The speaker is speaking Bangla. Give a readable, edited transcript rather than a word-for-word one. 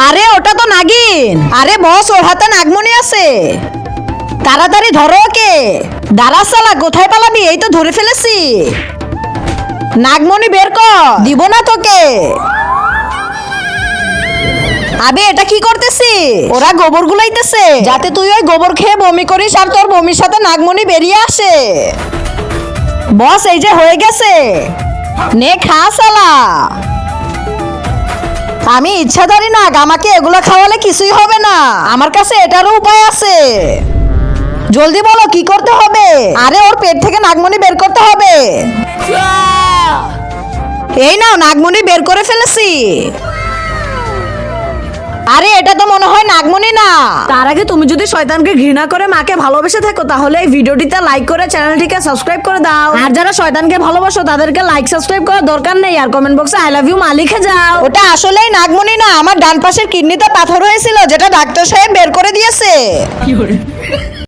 আরে ওটা তো নাগিন। আরে বস, ওর হাতে নাগমণি আছে, তাড়াতাড়ি ধরো ওকে। দাঁড়া শালা, কোথায় পালাবি? এই তো ধরে ফেলেছি। নাগমণি বের কর, দিব না তোকে। আবে এটা কি করতেছি? ওরা গোবর গুলাইতেছে যাতে তুই ওই গোবর খেয়ে বমি করিস আর তোর বমির সাথে নাগমণি বেরিয়ে আসে। বস এই যে হয়ে গেছে, নে খা শালা। আমি ইচ্ছাধারী নাগ, আমাকে এগুলো খাওয়ালে কিছুই হবে না। আমার কাছে এটারও উপায় আছে। জলদি বলো কি করতে হবে? আরে ওর পেট থেকে নাগমণি বের করতে হবে। এই নাও, নাগমণি বের করে ফেলেছি। আরে এটা তো মনে হয় নাগমণি না। তার আগে তুমি যদি শয়তানকে ঘৃণা করে মাকে ভালোবেসে থাকো তাহলে এই ভিডিওটিতে লাইক করে চ্যানেলটিকে সাবস্ক্রাইব করে দাও। আর যারা শয়তানকে ভালোবাসো তাদেরকে লাইক সাবস্ক্রাইব করার দরকার নেই, আর কমেন্ট বক্সে আই লাভ ইউ মা লিখে যাও। ওটা আসলেই নাগমণি না, আমার ডান পাশের কিডনিতে পাথর হয়েছিল যেটা ডাক্তার সাহেব বের করে দিয়েছে।